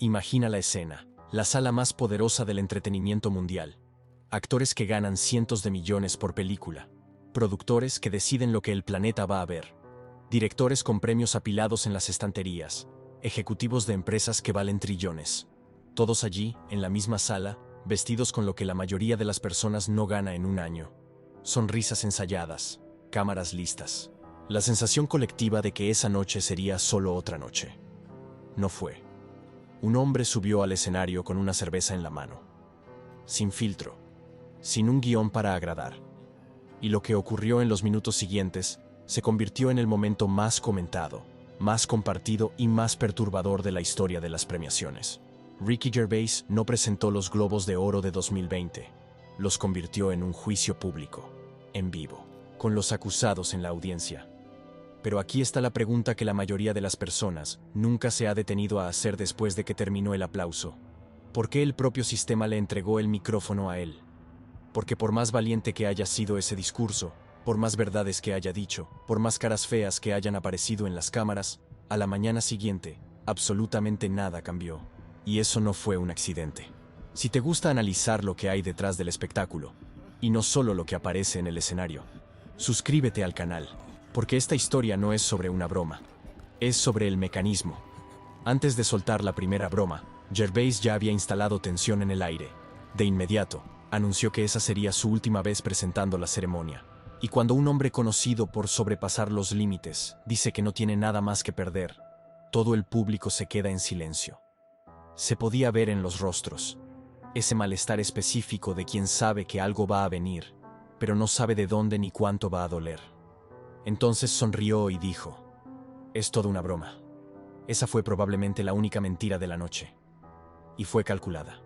Imagina la escena, la sala más poderosa del entretenimiento mundial. Actores que ganan cientos de millones por película. Productores que deciden lo que el planeta va a ver. Directores con premios apilados en las estanterías. Ejecutivos de empresas que valen trillones. Todos allí, en la misma sala, vestidos con lo que la mayoría de las personas no gana en un año. Sonrisas ensayadas, cámaras listas. La sensación colectiva de que esa noche sería solo otra noche. No fue. Un hombre subió al escenario con una cerveza en la mano. Sin filtro. Sin un guión para agradar. Y lo que ocurrió en los minutos siguientes se convirtió en el momento más comentado, más compartido y más perturbador de la historia de las premiaciones. Ricky Gervais no presentó los Globos de Oro de 2020. Los convirtió en un juicio público, en vivo, con los acusados en la audiencia. Pero aquí está la pregunta que la mayoría de las personas nunca se ha detenido a hacer después de que terminó el aplauso. ¿Por qué el propio sistema le entregó el micrófono a él? Porque por más valiente que haya sido ese discurso, por más verdades que haya dicho, por más caras feas que hayan aparecido en las cámaras, a la mañana siguiente, absolutamente nada cambió. Y eso no fue un accidente. Si te gusta analizar lo que hay detrás del espectáculo, y no solo lo que aparece en el escenario, suscríbete al canal. Porque esta historia no es sobre una broma, es sobre el mecanismo. Antes de soltar la primera broma, Gervais ya había instalado tensión en el aire. De inmediato, anunció que esa sería su última vez presentando la ceremonia. Y cuando un hombre conocido por sobrepasar los límites dice que no tiene nada más que perder, todo el público se queda en silencio. Se podía ver en los rostros, ese malestar específico de quien sabe que algo va a venir, pero no sabe de dónde ni cuánto va a doler. Entonces sonrió y dijo, «Es toda una broma». Esa fue probablemente la única mentira de la noche. Y fue calculada.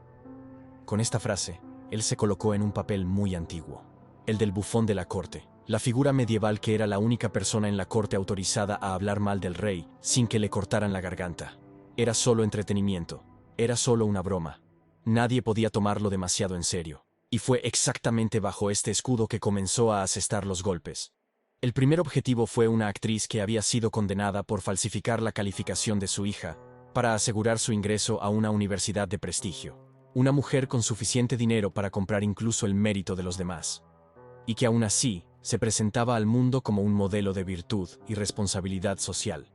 Con esta frase, él se colocó en un papel muy antiguo, el del bufón de la corte, la figura medieval que era la única persona en la corte autorizada a hablar mal del rey sin que le cortaran la garganta. Era solo entretenimiento, era solo una broma. Nadie podía tomarlo demasiado en serio. Y fue exactamente bajo este escudo que comenzó a asestar los golpes. El primer objetivo fue una actriz que había sido condenada por falsificar la calificación de su hija para asegurar su ingreso a una universidad de prestigio. Una mujer con suficiente dinero para comprar incluso el mérito de los demás. Y que aún así se presentaba al mundo como un modelo de virtud y responsabilidad social.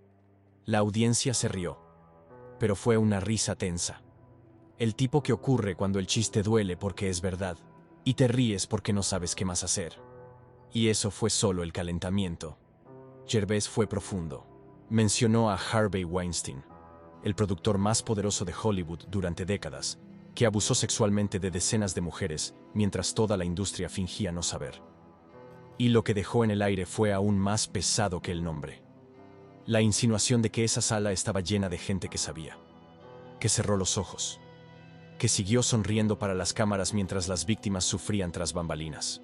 La audiencia se rió. Pero fue una risa tensa. El tipo que ocurre cuando el chiste duele porque es verdad, y te ríes porque no sabes qué más hacer. Y eso fue solo el calentamiento. Gervais fue profundo. Mencionó a Harvey Weinstein, el productor más poderoso de Hollywood durante décadas, que abusó sexualmente de decenas de mujeres mientras toda la industria fingía no saber. Y lo que dejó en el aire fue aún más pesado que el nombre. La insinuación de que esa sala estaba llena de gente que sabía. Que cerró los ojos. Que siguió sonriendo para las cámaras mientras las víctimas sufrían tras bambalinas.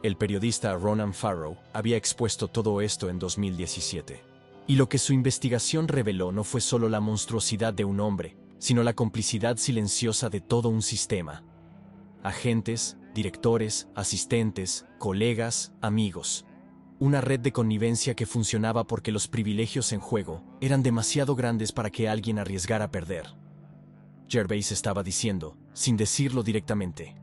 El periodista Ronan Farrow había expuesto todo esto en 2017. Y lo que su investigación reveló no fue solo la monstruosidad de un hombre, sino la complicidad silenciosa de todo un sistema. Agentes, directores, asistentes, colegas, amigos. Una red de connivencia que funcionaba porque los privilegios en juego eran demasiado grandes para que alguien arriesgara perder. Gervais estaba diciendo, sin decirlo directamente,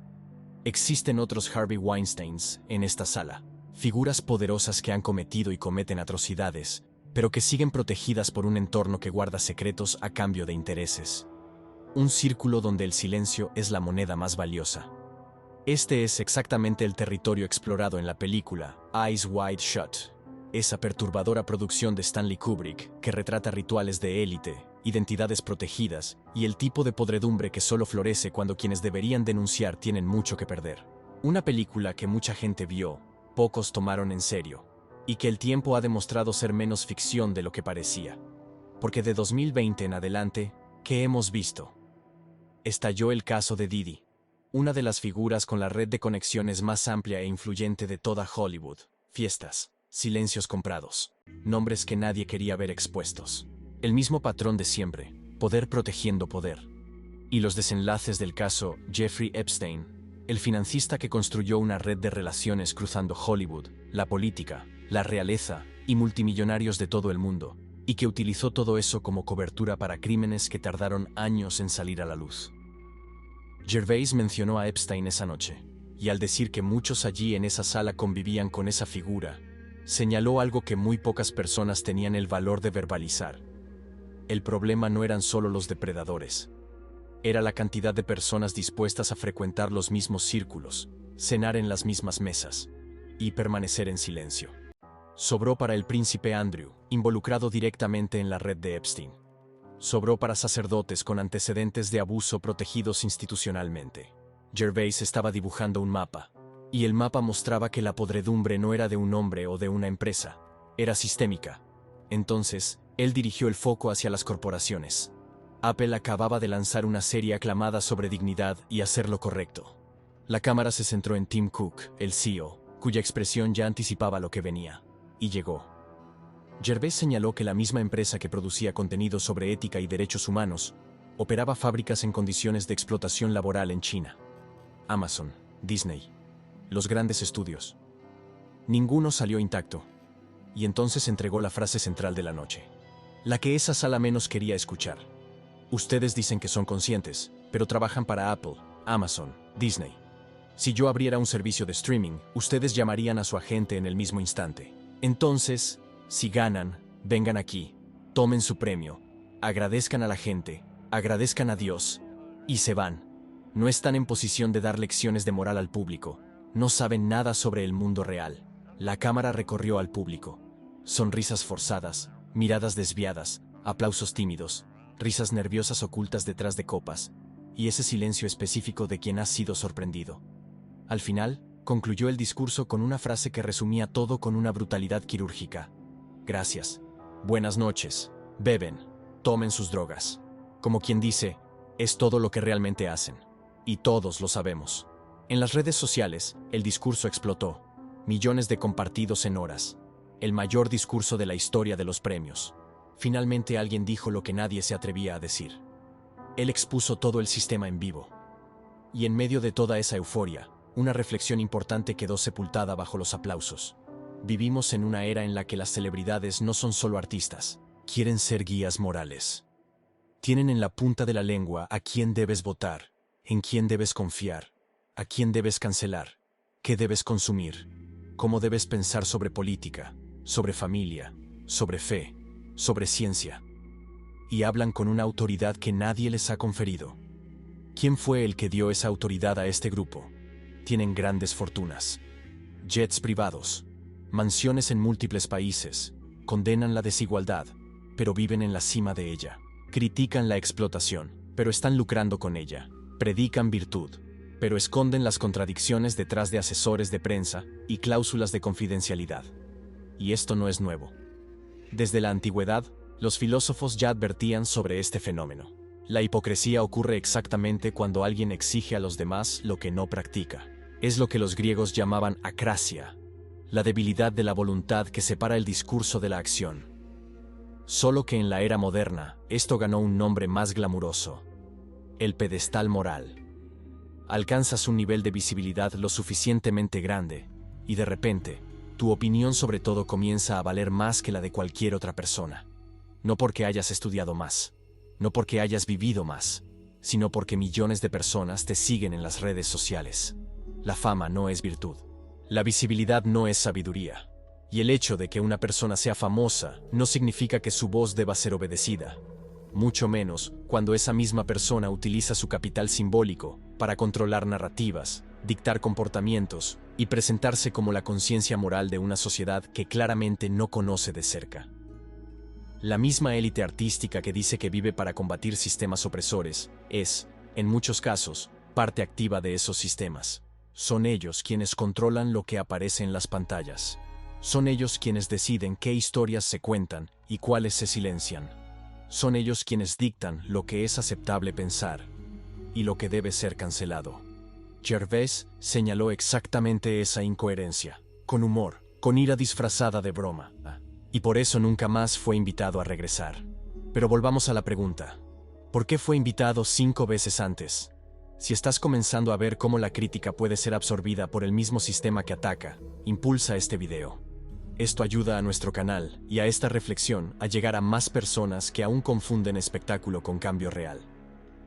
existen otros Harvey Weinsteins en esta sala, figuras poderosas que han cometido y cometen atrocidades, pero que siguen protegidas por un entorno que guarda secretos a cambio de intereses. Un círculo donde el silencio es la moneda más valiosa. Este es exactamente el territorio explorado en la película Eyes Wide Shut, esa perturbadora producción de Stanley Kubrick que retrata rituales de élite, identidades protegidas y el tipo de podredumbre que solo florece cuando quienes deberían denunciar tienen mucho que perder. Una película que mucha gente vio, pocos tomaron en serio, y que el tiempo ha demostrado ser menos ficción de lo que parecía. Porque de 2020 en adelante, ¿qué hemos visto? Estalló el caso de Diddy, una de las figuras con la red de conexiones más amplia e influyente de toda Hollywood. Fiestas, silencios comprados, nombres que nadie quería ver expuestos. El mismo patrón de siempre, poder protegiendo poder. Y los desenlaces del caso Jeffrey Epstein, el financista que construyó una red de relaciones cruzando Hollywood, la política, la realeza y multimillonarios de todo el mundo, y que utilizó todo eso como cobertura para crímenes que tardaron años en salir a la luz. Gervais mencionó a Epstein esa noche, y al decir que muchos allí en esa sala convivían con esa figura, señaló algo que muy pocas personas tenían el valor de verbalizar. El problema no eran solo los depredadores. Era la cantidad de personas dispuestas a frecuentar los mismos círculos, cenar en las mismas mesas y permanecer en silencio. Sobró para el príncipe Andrew, involucrado directamente en la red de Epstein. Sobró para sacerdotes con antecedentes de abuso protegidos institucionalmente. Gervais estaba dibujando un mapa, y el mapa mostraba que la podredumbre no era de un hombre o de una empresa, era sistémica. Entonces, él dirigió el foco hacia las corporaciones. Apple acababa de lanzar una serie aclamada sobre dignidad y hacer lo correcto. La cámara se centró en Tim Cook, el CEO, cuya expresión ya anticipaba lo que venía. Y llegó. Gervais señaló que la misma empresa que producía contenido sobre ética y derechos humanos operaba fábricas en condiciones de explotación laboral en China. Amazon, Disney, los grandes estudios. Ninguno salió intacto. Y entonces entregó la frase central de la noche. La que esa sala menos quería escuchar. Ustedes dicen que son conscientes, pero trabajan para Apple, Amazon, Disney. Si yo abriera un servicio de streaming, ustedes llamarían a su agente en el mismo instante. Entonces, si ganan, vengan aquí, tomen su premio, agradezcan a la gente, agradezcan a Dios, y se van. No están en posición de dar lecciones de moral al público, no saben nada sobre el mundo real. La cámara recorrió al público. Sonrisas forzadas, miradas desviadas, aplausos tímidos, risas nerviosas ocultas detrás de copas, y ese silencio específico de quien ha sido sorprendido. Al final, concluyó el discurso con una frase que resumía todo con una brutalidad quirúrgica. Gracias. Buenas noches. Beben. Tomen sus drogas. Como quien dice, es todo lo que realmente hacen. Y todos lo sabemos. En las redes sociales, el discurso explotó. Millones de compartidos en horas. El mayor discurso de la historia de los premios. Finalmente alguien dijo lo que nadie se atrevía a decir. Él expuso todo el sistema en vivo. Y en medio de toda esa euforia, una reflexión importante quedó sepultada bajo los aplausos. Vivimos en una era en la que las celebridades no son solo artistas, quieren ser guías morales. Tienen en la punta de la lengua a quién debes votar, en quién debes confiar, a quién debes cancelar, qué debes consumir, cómo debes pensar sobre política, sobre familia, sobre fe, sobre ciencia. Y hablan con una autoridad que nadie les ha conferido. ¿Quién fue el que dio esa autoridad a este grupo? Tienen grandes fortunas, jets privados, mansiones en múltiples países, condenan la desigualdad, pero viven en la cima de ella. Critican la explotación, pero están lucrando con ella. Predican virtud, pero esconden las contradicciones detrás de asesores de prensa y cláusulas de confidencialidad. Y esto no es nuevo. Desde la antigüedad, los filósofos ya advertían sobre este fenómeno. La hipocresía ocurre exactamente cuando alguien exige a los demás lo que no practica. Es lo que los griegos llamaban acrasia, la debilidad de la voluntad que separa el discurso de la acción. Solo que en la era moderna, esto ganó un nombre más glamuroso: el pedestal moral. Alcanzas un nivel de visibilidad lo suficientemente grande, y de repente, tu opinión sobre todo comienza a valer más que la de cualquier otra persona. No porque hayas estudiado más, no porque hayas vivido más, sino porque millones de personas te siguen en las redes sociales. La fama no es virtud. La visibilidad no es sabiduría. Y el hecho de que una persona sea famosa no significa que su voz deba ser obedecida. Mucho menos cuando esa misma persona utiliza su capital simbólico para controlar narrativas, dictar comportamientos y presentarse como la conciencia moral de una sociedad que claramente no conoce de cerca. La misma élite artística que dice que vive para combatir sistemas opresores es, en muchos casos, parte activa de esos sistemas. Son ellos quienes controlan lo que aparece en las pantallas. Son ellos quienes deciden qué historias se cuentan y cuáles se silencian. Son ellos quienes dictan lo que es aceptable pensar y lo que debe ser cancelado. Gervais señaló exactamente esa incoherencia, con humor, con ira disfrazada de broma, y por eso nunca más fue invitado a regresar. Pero volvamos a la pregunta: ¿por qué fue invitado 5 veces antes? Si estás comenzando a ver cómo la crítica puede ser absorbida por el mismo sistema que ataca, impulsa este video. Esto ayuda a nuestro canal y a esta reflexión a llegar a más personas que aún confunden espectáculo con cambio real.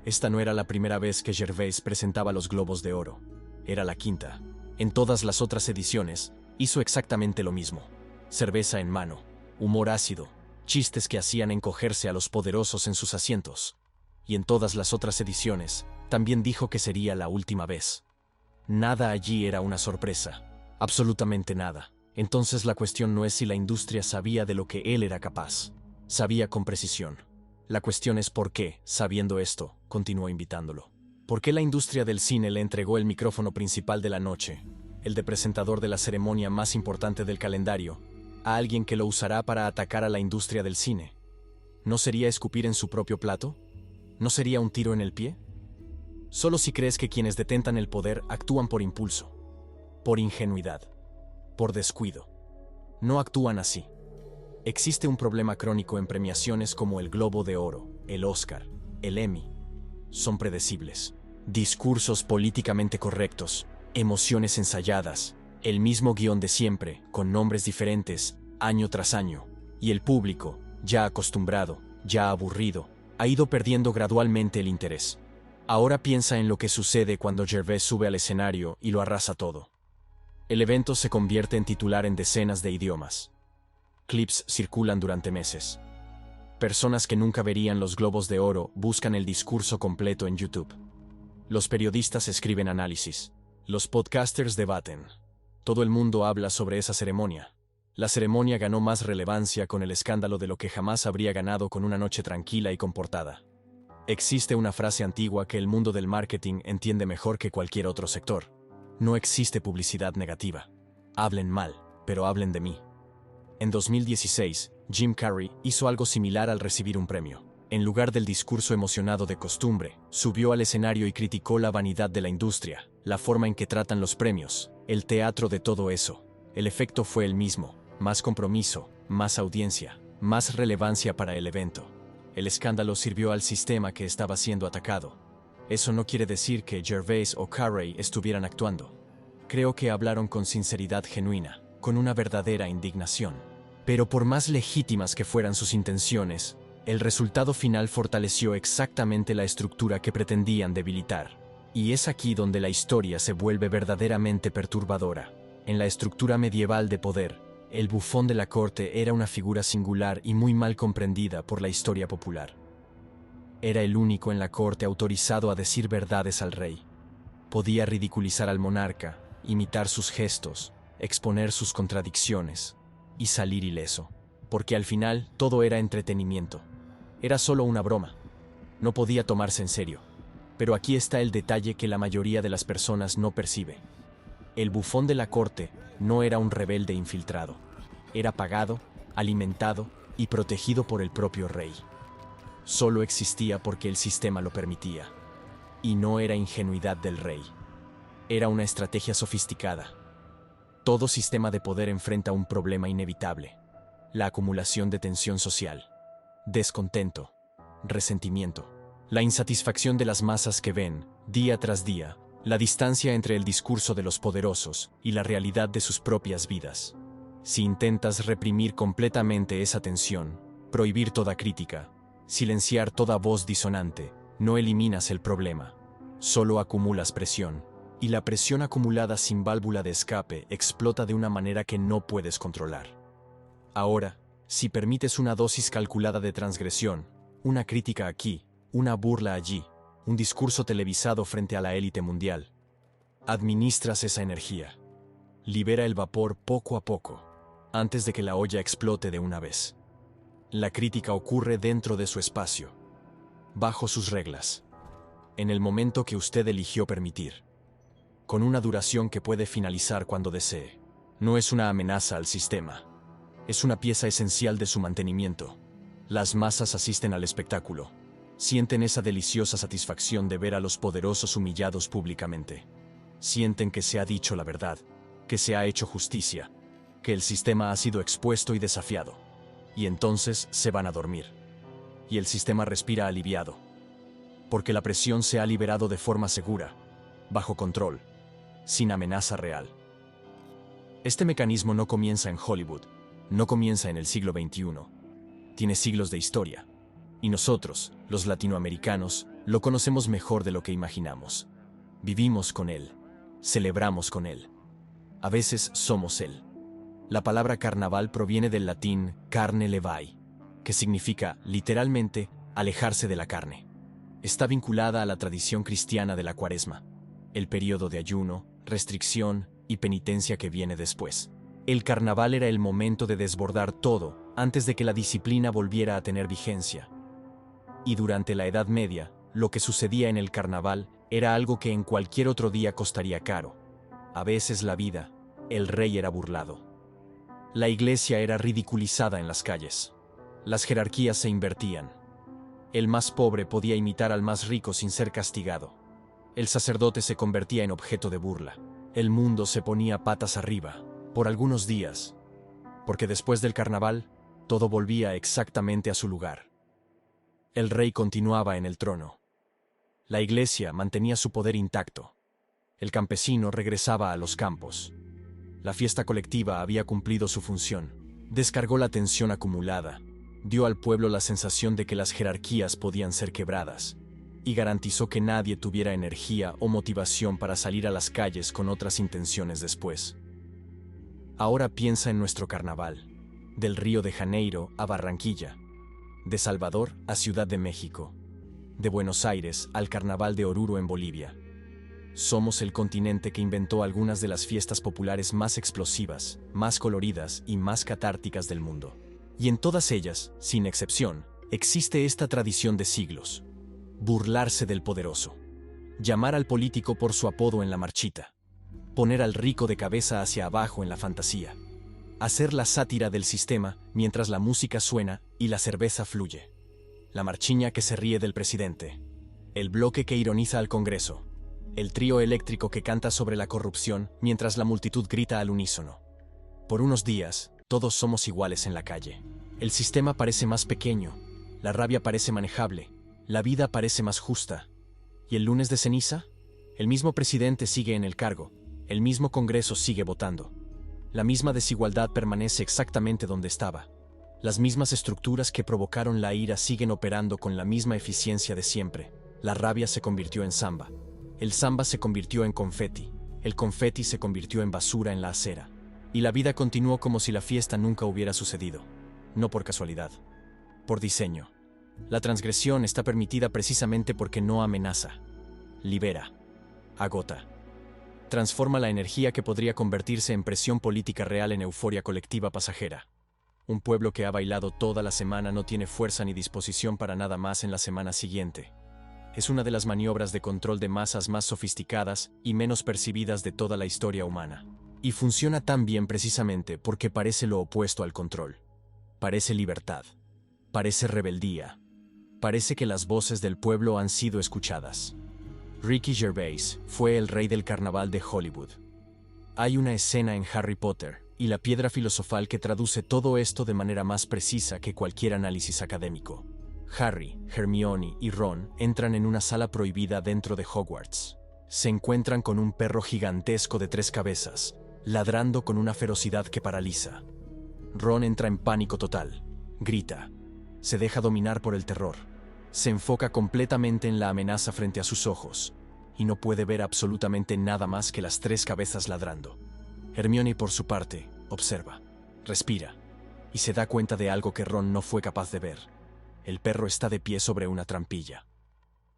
Esta no era la primera vez que Gervais presentaba los Globos de Oro. Era la quinta. En todas las otras ediciones, hizo exactamente lo mismo. Cerveza en mano, humor ácido, chistes que hacían encogerse a los poderosos en sus asientos. Y en todas las otras ediciones, también dijo que sería la última vez. Nada allí era una sorpresa. Absolutamente nada. Entonces la cuestión no es si la industria sabía de lo que él era capaz. Sabía con precisión. La cuestión es por qué, sabiendo esto, continuó invitándolo. ¿Por qué la industria del cine le entregó el micrófono principal de la noche, el de presentador de la ceremonia más importante del calendario, a alguien que lo usará para atacar a la industria del cine? ¿No sería escupir en su propio plato? ¿No sería un tiro en el pie? Solo si crees que quienes detentan el poder actúan por impulso, por ingenuidad, por descuido. No actúan así. Existe un problema crónico en premiaciones como el Globo de Oro, el Oscar, el Emmy. Son predecibles. Discursos políticamente correctos, emociones ensayadas, el mismo guión de siempre, con nombres diferentes, año tras año. Y el público, ya acostumbrado, ya aburrido, ha ido perdiendo gradualmente el interés. Ahora piensa en lo que sucede cuando Gervais sube al escenario y lo arrasa todo. El evento se convierte en titular en decenas de idiomas. Clips circulan durante meses. Personas que nunca verían los Globos de Oro buscan el discurso completo en YouTube. Los periodistas escriben análisis. Los podcasters debaten. Todo el mundo habla sobre esa ceremonia. La ceremonia ganó más relevancia con el escándalo de lo que jamás habría ganado con una noche tranquila y comportada. Existe una frase antigua que el mundo del marketing entiende mejor que cualquier otro sector. No existe publicidad negativa. Hablen mal, pero hablen de mí. En 2016, Jim Carrey hizo algo similar al recibir un premio. En lugar del discurso emocionado de costumbre, subió al escenario y criticó la vanidad de la industria, la forma en que tratan los premios, el teatro de todo eso. El efecto fue el mismo: más compromiso, más audiencia, más relevancia para el evento. El escándalo sirvió al sistema que estaba siendo atacado. Eso no quiere decir que Gervais o Carrey estuvieran actuando. Creo que hablaron con sinceridad genuina, con una verdadera indignación. Pero por más legítimas que fueran sus intenciones, el resultado final fortaleció exactamente la estructura que pretendían debilitar. Y es aquí donde la historia se vuelve verdaderamente perturbadora. En la estructura medieval de poder, el bufón de la corte era una figura singular y muy mal comprendida por la historia popular. Era el único en la corte autorizado a decir verdades al rey. Podía ridiculizar al monarca, imitar sus gestos, exponer sus contradicciones y salir ileso, porque al final todo era entretenimiento. Era solo una broma. No podía tomarse en serio. Pero aquí está el detalle que la mayoría de las personas no percibe. El bufón de la corte no era un rebelde infiltrado. Era pagado, alimentado y protegido por el propio rey. Solo existía porque el sistema lo permitía. Y no era ingenuidad del rey. Era una estrategia sofisticada. Todo sistema de poder enfrenta un problema inevitable: la acumulación de tensión social, descontento, resentimiento, la insatisfacción de las masas que ven, día tras día, la distancia entre el discurso de los poderosos y la realidad de sus propias vidas. Si intentas reprimir completamente esa tensión, prohibir toda crítica, silenciar toda voz disonante, no eliminas el problema, solo acumulas presión. Y la presión acumulada sin válvula de escape explota de una manera que no puedes controlar. Ahora, si permites una dosis calculada de transgresión, una crítica aquí, una burla allí, un discurso televisado frente a la élite mundial, administras esa energía. Libera el vapor poco a poco, antes de que la olla explote de una vez. La crítica ocurre dentro de su espacio, bajo sus reglas, en el momento que usted eligió permitir, con una duración que puede finalizar cuando desee. No es una amenaza al sistema. Es una pieza esencial de su mantenimiento. Las masas asisten al espectáculo. Sienten esa deliciosa satisfacción de ver a los poderosos humillados públicamente. Sienten que se ha dicho la verdad, que se ha hecho justicia, que el sistema ha sido expuesto y desafiado. Y entonces se van a dormir. Y el sistema respira aliviado, porque la presión se ha liberado de forma segura, bajo control, sin amenaza real. Este mecanismo no comienza en Hollywood, no comienza en el siglo XXI. Tiene siglos de historia. Y nosotros, los latinoamericanos, lo conocemos mejor de lo que imaginamos. Vivimos con él. Celebramos con él. A veces somos él. La palabra carnaval proviene del latín carne levae, que significa, literalmente, alejarse de la carne. Está vinculada a la tradición cristiana de la Cuaresma, el período de ayuno, restricción y penitencia que viene después. El carnaval era el momento de desbordar todo antes de que la disciplina volviera a tener vigencia. Y durante la Edad Media, lo que sucedía en el carnaval era algo que en cualquier otro día costaría caro. A veces la vida, el rey era burlado. La iglesia era ridiculizada en las calles. Las jerarquías se invertían. El más pobre podía imitar al más rico sin ser castigado. El sacerdote se convertía en objeto de burla. El mundo se ponía patas arriba, por algunos días, porque después del carnaval, todo volvía exactamente a su lugar. El rey continuaba en el trono. La iglesia mantenía su poder intacto. El campesino regresaba a los campos. La fiesta colectiva había cumplido su función. Descargó la tensión acumulada, dio al pueblo la sensación de que las jerarquías podían ser quebradas, y garantizó que nadie tuviera energía o motivación para salir a las calles con otras intenciones después. Ahora piensa en nuestro carnaval, del Río de Janeiro a Barranquilla, de Salvador a Ciudad de México, de Buenos Aires al Carnaval de Oruro en Bolivia. Somos el continente que inventó algunas de las fiestas populares más explosivas, más coloridas y más catárticas del mundo. Y en todas ellas, sin excepción, existe esta tradición de siglos: burlarse del poderoso, llamar al político por su apodo en la marchita, poner al rico de cabeza hacia abajo en la fantasía, hacer la sátira del sistema mientras la música suena y la cerveza fluye, la marchiña que se ríe del presidente, el bloque que ironiza al Congreso, el trío eléctrico que canta sobre la corrupción mientras la multitud grita al unísono. Por unos días, todos somos iguales en la calle. El sistema parece más pequeño, la rabia parece manejable, la vida parece más justa. ¿Y el lunes de ceniza? El mismo presidente sigue en el cargo, el mismo Congreso sigue votando. La misma desigualdad permanece exactamente donde estaba. Las mismas estructuras que provocaron la ira siguen operando con la misma eficiencia de siempre. La rabia se convirtió en samba. El samba se convirtió en confeti. El confeti se convirtió en basura en la acera. Y la vida continuó como si la fiesta nunca hubiera sucedido. No por casualidad. Por diseño. La transgresión está permitida precisamente porque no amenaza. Libera. Agota. Transforma la energía que podría convertirse en presión política real en euforia colectiva pasajera. Un pueblo que ha bailado toda la semana no tiene fuerza ni disposición para nada más en la semana siguiente. Es una de las maniobras de control de masas más sofisticadas y menos percibidas de toda la historia humana. Y funciona tan bien precisamente porque parece lo opuesto al control. Parece libertad. Parece rebeldía. Parece que las voces del pueblo han sido escuchadas. Ricky Gervais fue el rey del carnaval de Hollywood. Hay una escena en Harry Potter y la piedra filosofal que traduce todo esto de manera más precisa que cualquier análisis académico. Harry, Hermione y Ron entran en una sala prohibida dentro de Hogwarts. Se encuentran con un perro gigantesco de 3 cabezas, ladrando con una ferocidad que paraliza. Ron entra en pánico total, grita, se deja dominar por el terror, se enfoca completamente en la amenaza frente a sus ojos, y no puede ver absolutamente nada más que las 3 cabezas ladrando. Hermione, por su parte, observa, respira, y se da cuenta de algo que Ron no fue capaz de ver. El perro está de pie sobre una trampilla.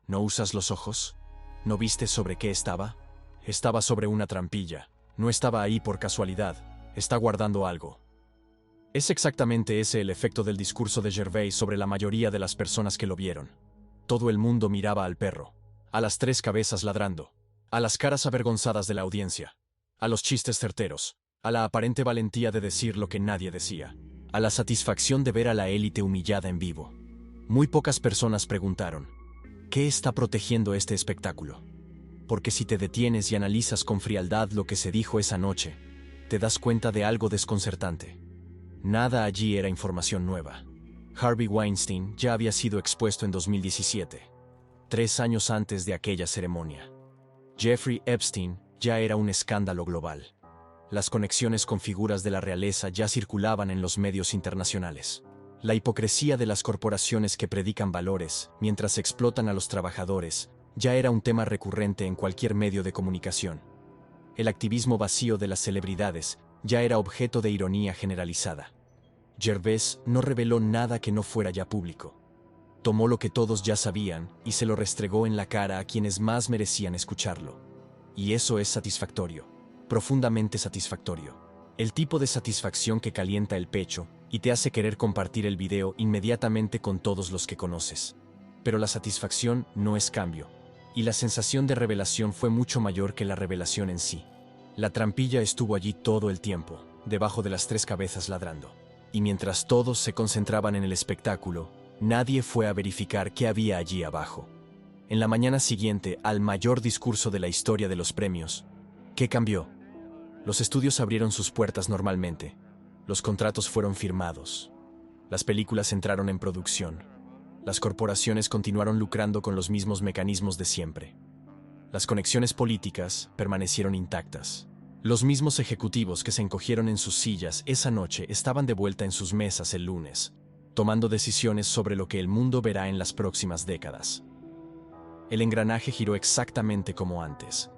¿No usas los ojos? ¿No viste sobre qué estaba? Estaba sobre una trampilla. No estaba ahí por casualidad. Está guardando algo. Es exactamente ese el efecto del discurso de Gervais sobre la mayoría de las personas que lo vieron. Todo el mundo miraba al perro, a las 3 cabezas ladrando, a las caras avergonzadas de la audiencia, a los chistes certeros, a la aparente valentía de decir lo que nadie decía, a la satisfacción de ver a la élite humillada en vivo. Muy pocas personas preguntaron, ¿qué está protegiendo este espectáculo? Porque si te detienes y analizas con frialdad lo que se dijo esa noche, te das cuenta de algo desconcertante. Nada allí era información nueva. Harvey Weinstein ya había sido expuesto en 2017, 3 años antes de aquella ceremonia. Jeffrey Epstein ya era un escándalo global. Las conexiones con figuras de la realeza ya circulaban en los medios internacionales. La hipocresía de las corporaciones que predican valores mientras explotan a los trabajadores ya era un tema recurrente en cualquier medio de comunicación. El activismo vacío de las celebridades ya era objeto de ironía generalizada. Gervais no reveló nada que no fuera ya público. Tomó lo que todos ya sabían y se lo restregó en la cara a quienes más merecían escucharlo. Y eso es satisfactorio, profundamente satisfactorio. El tipo de satisfacción que calienta el pecho y te hace querer compartir el video inmediatamente con todos los que conoces. Pero la satisfacción no es cambio, y la sensación de revelación fue mucho mayor que la revelación en sí. La trampilla estuvo allí todo el tiempo, debajo de las tres cabezas ladrando. Y mientras todos se concentraban en el espectáculo, nadie fue a verificar qué había allí abajo. En la mañana siguiente al mayor discurso de la historia de los premios, ¿qué cambió? Los estudios abrieron sus puertas normalmente. Los contratos fueron firmados. Las películas entraron en producción. Las corporaciones continuaron lucrando con los mismos mecanismos de siempre. Las conexiones políticas permanecieron intactas. Los mismos ejecutivos que se encogieron en sus sillas esa noche estaban de vuelta en sus mesas el lunes, tomando decisiones sobre lo que el mundo verá en las próximas décadas. El engranaje giró exactamente como antes.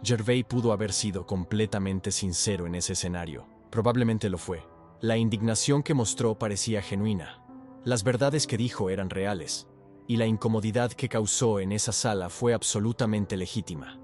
Gervais pudo haber sido completamente sincero en ese escenario. Probablemente lo fue. La indignación que mostró parecía genuina. Las verdades que dijo eran reales. Y la incomodidad que causó en esa sala fue absolutamente legítima.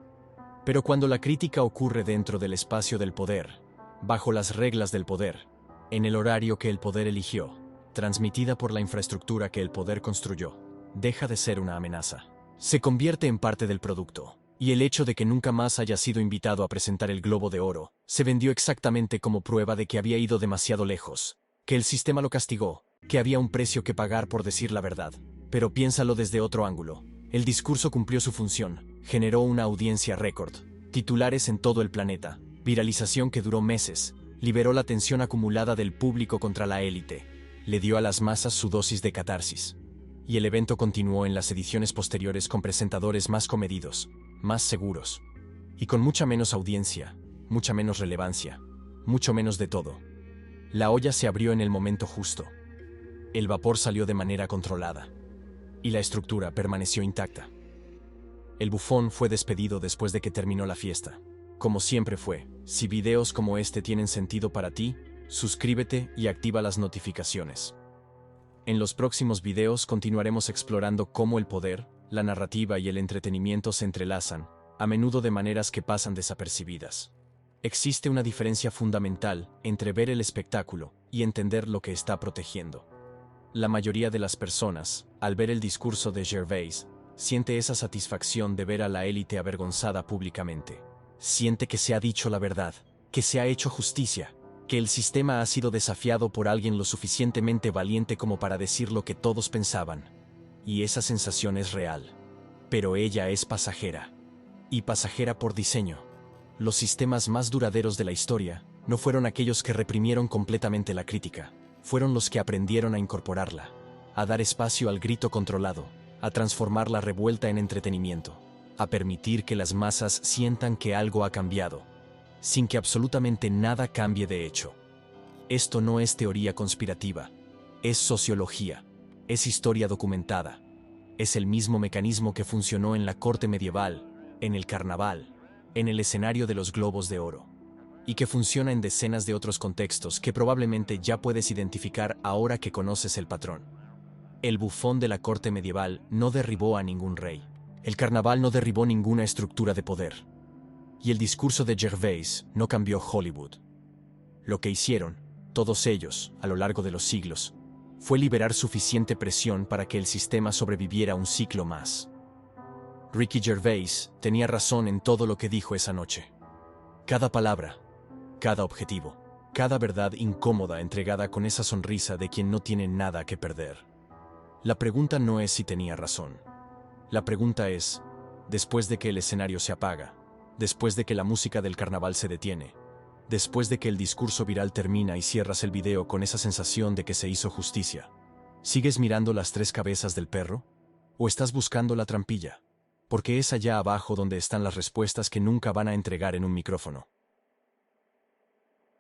Pero cuando la crítica ocurre dentro del espacio del poder, bajo las reglas del poder, en el horario que el poder eligió, transmitida por la infraestructura que el poder construyó, deja de ser una amenaza. Se convierte en parte del producto. Y el hecho de que nunca más haya sido invitado a presentar el Globo de Oro se vendió exactamente como prueba de que había ido demasiado lejos, que el sistema lo castigó, que había un precio que pagar por decir la verdad. Pero piénsalo desde otro ángulo. El discurso cumplió su función, generó una audiencia récord, titulares en todo el planeta, viralización que duró meses, liberó la tensión acumulada del público contra la élite, le dio a las masas su dosis de catarsis. Y el evento continuó en las ediciones posteriores con presentadores más comedidos, más seguros, y con mucha menos audiencia, mucha menos relevancia, mucho menos de todo. La olla se abrió en el momento justo. El vapor salió de manera controlada, y la estructura permaneció intacta. El bufón fue despedido después de que terminó la fiesta. Como siempre fue, si videos como este tienen sentido para ti, suscríbete y activa las notificaciones. En los próximos videos continuaremos explorando cómo el poder, la narrativa y el entretenimiento se entrelazan, a menudo de maneras que pasan desapercibidas. Existe una diferencia fundamental entre ver el espectáculo y entender lo que está protegiendo. La mayoría de las personas, al ver el discurso de Gervais, siente esa satisfacción de ver a la élite avergonzada públicamente. Siente que se ha dicho la verdad, que se ha hecho justicia, que el sistema ha sido desafiado por alguien lo suficientemente valiente como para decir lo que todos pensaban. Y esa sensación es real. Pero ella es pasajera. Y pasajera por diseño. Los sistemas más duraderos de la historia no fueron aquellos que reprimieron completamente la crítica. Fueron los que aprendieron a incorporarla, a dar espacio al grito controlado, a transformar la revuelta en entretenimiento, a permitir que las masas sientan que algo ha cambiado, sin que absolutamente nada cambie de hecho. Esto no es teoría conspirativa, es sociología, es historia documentada, es el mismo mecanismo que funcionó en la corte medieval, en el carnaval, en el escenario de los Globos de Oro, y que funciona en decenas de otros contextos que probablemente ya puedes identificar ahora que conoces el patrón. El bufón de la corte medieval no derribó a ningún rey. El carnaval no derribó ninguna estructura de poder. Y el discurso de Gervais no cambió Hollywood. Lo que hicieron, todos ellos, a lo largo de los siglos, fue liberar suficiente presión para que el sistema sobreviviera un ciclo más. Ricky Gervais tenía razón en todo lo que dijo esa noche. Cada palabra, cada objetivo, cada verdad incómoda entregada con esa sonrisa de quien no tiene nada que perder. La pregunta no es si tenía razón. La pregunta es, después de que el escenario se apaga, después de que la música del carnaval se detiene, después de que el discurso viral termina y cierras el video con esa sensación de que se hizo justicia, ¿sigues mirando las tres cabezas del perro? ¿O estás buscando la trampilla? Porque es allá abajo donde están las respuestas que nunca van a entregar en un micrófono.